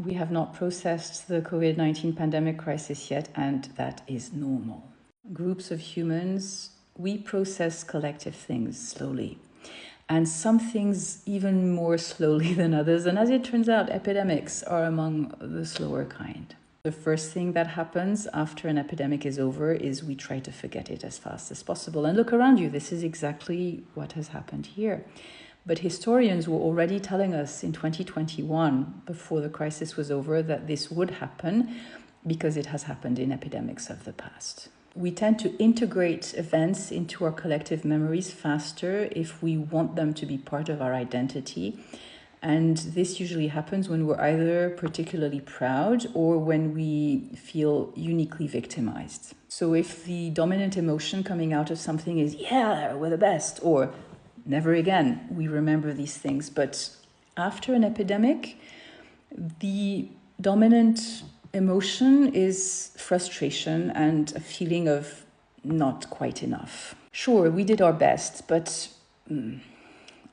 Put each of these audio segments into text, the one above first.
We have not processed the COVID-19 pandemic crisis yet, and that is normal. Groups of humans, we process collective things slowly, and some things even more slowly than others. And as it turns out, epidemics are among the slower kind. The first thing that happens after an epidemic is over is we try to forget it as fast as possible. And look around you, this is exactly what has happened here. But historians were already telling us in 2021, before the crisis was over, that this would happen because it has happened in epidemics of the past. We tend to integrate events into our collective memories faster if we want them to be part of our identity. And this usually happens when we're either particularly proud or when we feel uniquely victimized. So if the dominant emotion coming out of something is, yeah, we're the best, or never again, we remember these things. But after an epidemic, the dominant emotion is frustration and a feeling of not quite enough. Sure, we did our best, but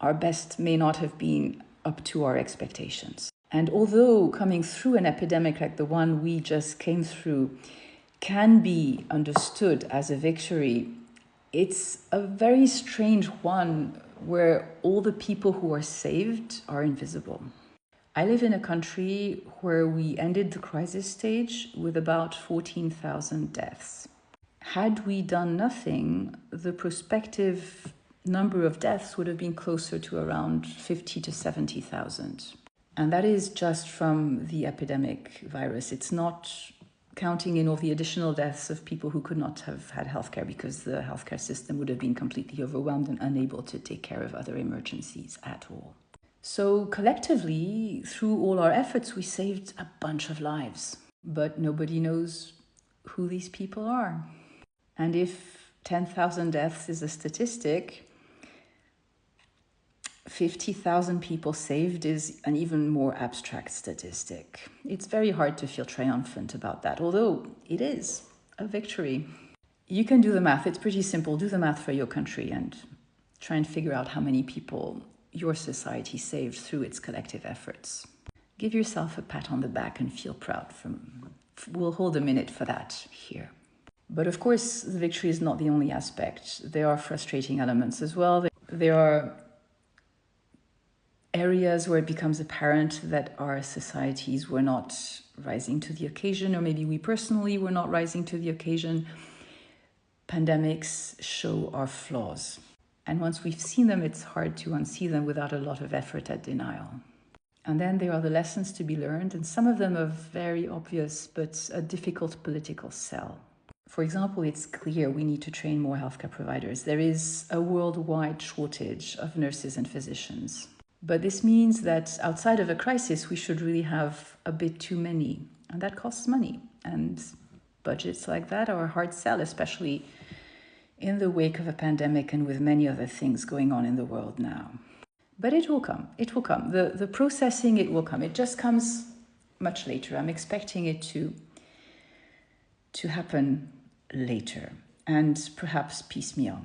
our best may not have been up to our expectations. And although coming through an epidemic like the one we just came through can be understood as a victory, it's a very strange one where all the people who are saved are invisible. I live in a country where we ended the crisis stage with about 14,000 deaths. Had we done nothing, the prospective number of deaths would have been closer to around 50 to 70,000. And that is just from the epidemic virus. It's not counting in all the additional deaths of people who could not have had healthcare because the healthcare system would have been completely overwhelmed and unable to take care of other emergencies at all. So collectively, through all our efforts, we saved a bunch of lives. But nobody knows who these people are. And if 10,000 deaths is a statistic, 50,000 people saved is an even more abstract statistic. It's very hard to feel triumphant about that, although it is a victory. You can do the math. It's pretty simple. Do the math for your country and try and figure out how many people your society saved through its collective efforts. Give yourself a pat on the back and feel proud. We'll hold a minute for that here. But of course, the victory is not the only aspect. There are frustrating elements as well. There are areas where it becomes apparent that our societies were not rising to the occasion, or maybe we personally were not rising to the occasion. Pandemics show our flaws. And once we've seen them, it's hard to unsee them without a lot of effort at denial. And then there are the lessons to be learned, and some of them are very obvious, but a difficult political sell. For example, it's clear we need to train more healthcare providers. There is a worldwide shortage of nurses and physicians. But this means that outside of a crisis, we should really have a bit too many. And that costs money. And budgets like that are a hard sell, especially in the wake of a pandemic and with many other things going on in the world now. But it will come. It will come. The processing, it will come. It just comes much later. I'm expecting it to happen later and perhaps piecemeal.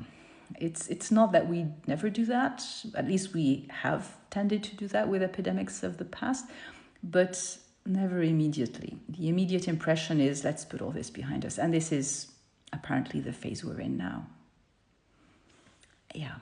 It's not that we never do that. At least we have tended to do that with epidemics of the past, but never immediately. The immediate impression is, let's put all this behind us. And this is apparently the phase we're in now. Yeah.